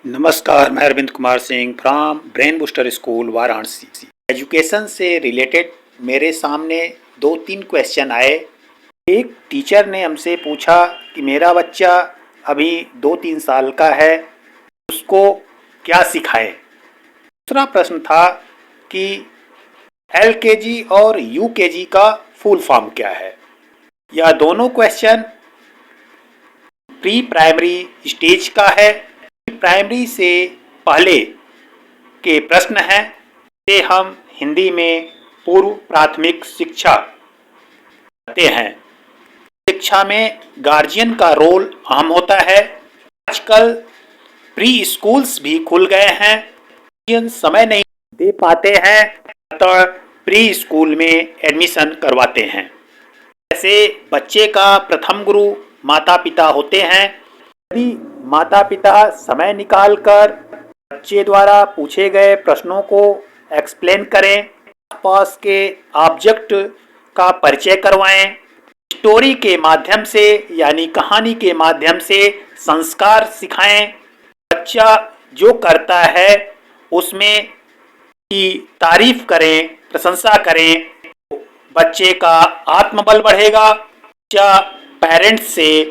नमस्कार, मैं Arvind Kumar Singh from Brain Booster School Varanasi. Education से रिलेटेड मेरे सामने 2-3 क्वेश्चन आए। एक टीचर ने हमसे पूछा कि मेरा बच्चा अभी 2-3 साल का है, उसको क्या सिखाएं। दूसरा प्रश्न था कि एलकेजी और यूकेजी का फुल फॉर्म क्या है। यह दोनों क्वेश्चन प्री प्राइमरी स्टेज का है। प्राइमरी से पहले के प्रश्न हैं से हम हिंदी में पूर्व प्राथमिक शिक्षा कहते हैं। शिक्षा में गार्जियन का रोल अहम होता है। आजकल प्री स्कूल्स भी खुल गए हैं, गार्जियन समय नहीं दे पाते हैं अतः प्री स्कूल में एडमिशन करवाते हैं। ऐसे बच्चे का प्रथम गुरु माता पिता होते हैं। यदि माता पिता समय निकालकर बच्चे द्वारा पूछे गए प्रश्नों को एक्सप्लेन करें, आसपास के ऑब्जेक्ट का परिचय करवाएं, स्टोरी के माध्यम से यानी कहानी के माध्यम से संस्कार सिखाएं, बच्चा जो करता है उसमें की तारीफ करें, प्रशंसा करें, बच्चे का आत्मबल बढ़ेगा, बच्चा पेरेंट्स से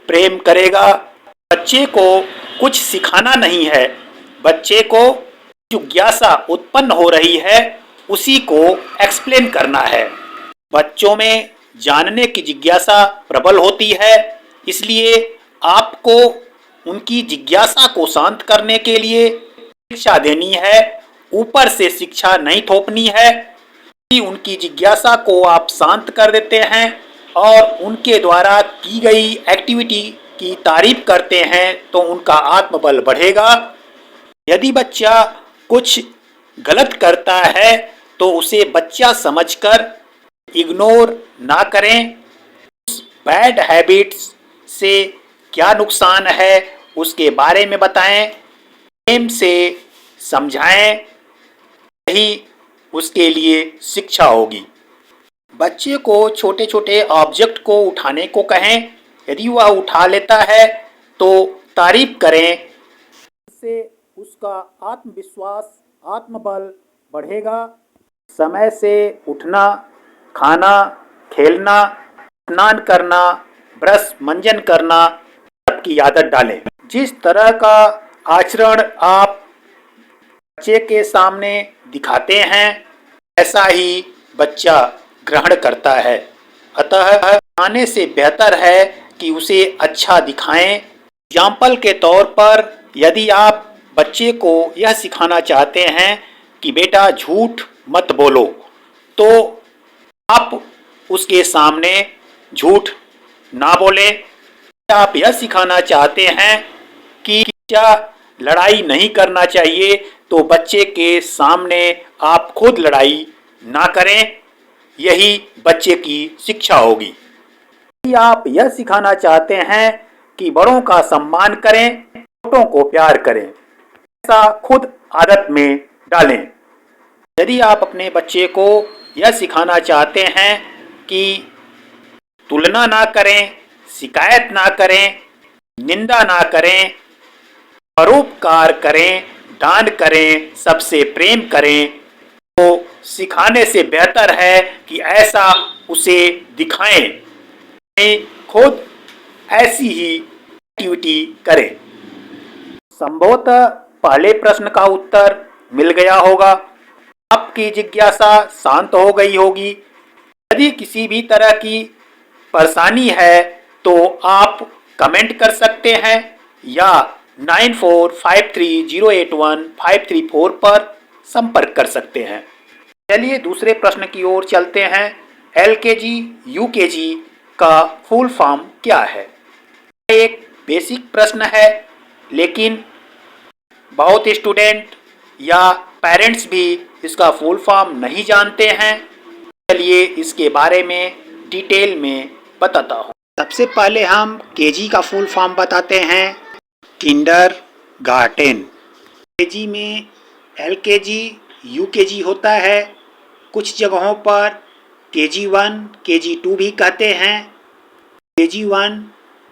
प्रेम करेगा। बच्चे को कुछ सिखाना नहीं है, बच्चे को जिज्ञासा उत्पन्न हो रही है उसी को एक्सप्लेन करना है। बच्चों में जानने की जिज्ञासा प्रबल होती है, इसलिए आपको उनकी जिज्ञासा को शांत करने के लिए शिक्षा देनी है, ऊपर से शिक्षा नहीं थोपनी है। यदि उनकी जिज्ञासा को आप शांत कर देते हैं और उनके द्वारा की गई एक्टिविटी की तारीफ करते हैं तो उनका आत्मबल बढ़ेगा। यदि बच्चा कुछ गलत करता है तो उसे बच्चा समझकर इग्नोर ना करें। बैड हैबिट्स से क्या नुकसान है उसके बारे में बताएं, प्रेम से समझाएं, यही उसके लिए शिक्षा होगी। बच्चे को छोटे छोटे ऑब्जेक्ट को उठाने को कहें, यदि वह उठा लेता है तो तारीफ करें, इससे उसका आत्मविश्वास आत्मबल बढ़ेगा। समय से उठना, खाना, खेलना, स्नान करना, ब्रश मंजन करना सबकी आदत डालें। जिस तरह का आचरण आप बच्चे के सामने दिखाते हैं ऐसा ही बच्चा ग्रहण करता है, अतः आने से बेहतर है कि उसे अच्छा दिखाएं। एग्जाम्पल के तौर पर यदि आप बच्चे को यह सिखाना चाहते हैं कि बेटा झूठ मत बोलो, तो आप उसके सामने झूठ ना बोलें। आप यह सिखाना चाहते हैं कि बच्चा लड़ाई नहीं करना चाहिए तो बच्चे के सामने आप खुद लड़ाई ना करें, यही बच्चे की शिक्षा होगी। यदि आप यह सिखाना चाहते हैं कि बड़ों का सम्मान करें, छोटों को प्यार करें, ऐसा खुद आदत में डालें। यदि आप अपने बच्चे को यह सिखाना चाहते हैं कि तुलना ना करें, शिकायत ना करें, निंदा ना करें, परोपकार करें, दान करें, सबसे प्रेम करें, तो सिखाने से बेहतर है कि ऐसा उसे दिखाएं, खुद ऐसी ही एक्टिविटी करें। संभवतः पहले प्रश्न का उत्तर मिल गया होगा, आपकी जिज्ञासा शांत हो गई होगी। यदि किसी भी तरह की परेशानी है तो आप कमेंट कर सकते हैं या 9453081534 पर संपर्क कर सकते हैं। चलिए दूसरे प्रश्न की ओर चलते हैं। एलकेजी यूकेजी का फुल फॉर्म क्या है? एक बेसिक प्रश्न है, लेकिन बहुत स्टूडेंट या पेरेंट्स भी इसका फुल फॉर्म नहीं जानते हैं। चलिए इसके बारे में डिटेल में बताता हूँ। सबसे पहले हम केजी का फुल फॉर्म बताते हैं, किंडर गार्डन। केजी में एलकेजी यूकेजी होता है, कुछ जगहों पर केजी 1 केजी 2 भी कहते हैं। केजी 1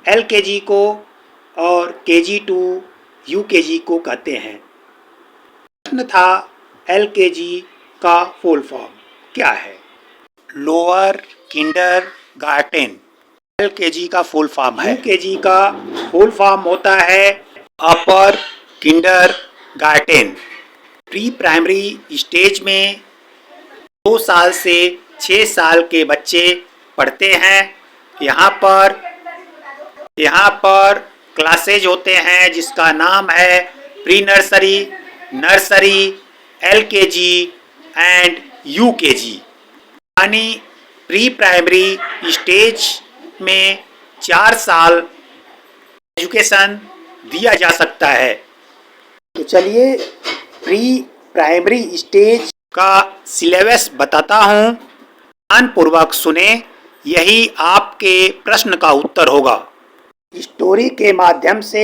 एलकेजी को और केजी 2 यूकेजी को कहते हैं। प्रश्न था एलकेजी का फुल फॉर्म क्या है? लोअर किंडरगार्टन एलकेजी का फुल फॉर्म है। यूकेजी का फुल फॉर्म होता है अपर किंडरगार्टन। प्री प्राइमरी स्टेज में 2 साल से 6 साल के बच्चे पढ़ते हैं। यहाँ पर क्लासेज होते हैं जिसका नाम है pre nursery, nursery, LKG and UKG. यानी प्री प्राइमरी स्टेज में 4 साल एजुकेशन दिया जा सकता है। तो चलिए प्री प्राइमरी स्टेज का सिलेबस बताता हूँ, ध्यानपूर्वक सुने, यही आपके प्रश्न का उत्तर होगा। स्टोरी के माध्यम से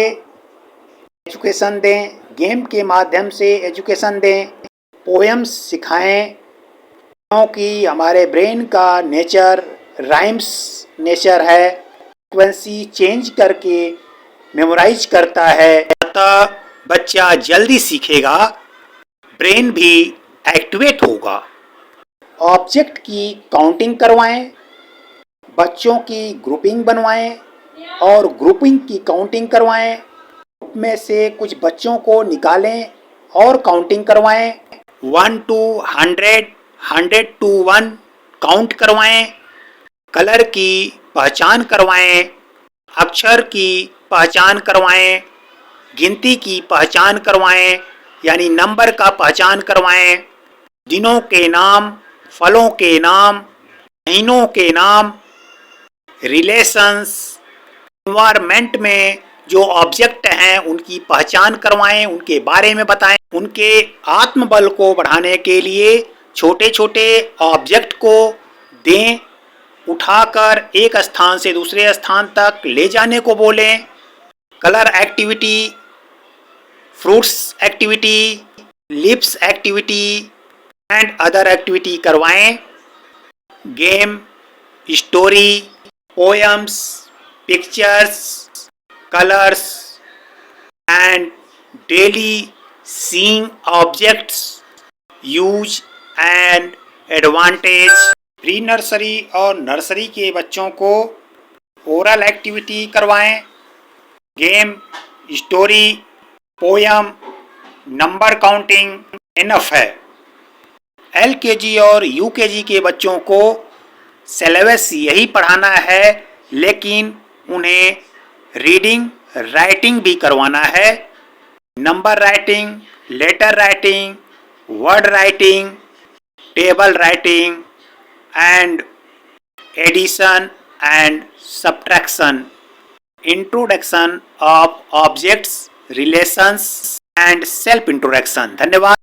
एजुकेशन दें, गेम के माध्यम से एजुकेशन दें, पोएम्स सिखाएं, क्योंकि हमारे ब्रेन का नेचर राइम्स नेचर है, फ्रीक्वेंसी चेंज करके मेमोराइज करता है, अतः बच्चा जल्दी सीखेगा, ब्रेन भी एक्टिवेट होगा। ऑब्जेक्ट की काउंटिंग करवाएं, बच्चों की ग्रुपिंग बनवाएं और ग्रुपिंग की काउंटिंग करवाएं। ग्रुप में से कुछ बच्चों को निकालें और काउंटिंग करवाएं। 1 to 100, 100 to 1 काउंट करवाएं। कलर की पहचान करवाएं, अक्षर की पहचान करवाएं, गिनती की पहचान करवाएं, यानी नंबर का पहचान करवाएं, दिनों के नाम, फलों के नाम, महीनों के नाम, रिलेशंस, एनवायरनमेंट में जो ऑब्जेक्ट हैं उनकी पहचान करवाएं, उनके बारे में बताएं। उनके आत्मबल को बढ़ाने के लिए छोटे छोटे ऑब्जेक्ट को दें, उठाकर एक स्थान से दूसरे स्थान तक ले जाने को बोलें। Colour activity, fruits activity, lips activity and other activity करवाएं। Game, story, poems, pictures, colours and daily seeing objects, use and advantage. Pre nursery और नर्सरी के बच्चों को ओरल एक्टिविटी करवाएं। Game, story, poem, number counting enough है। LKG और UKG के बच्चों को सिलेबस यही पढ़ाना है, लेकिन उन्हें रीडिंग, राइटिंग भी करवाना है। Number writing, letter writing, word writing, table writing and addition and subtraction, introduction of objects, relations and self introduction. धन्यवाद।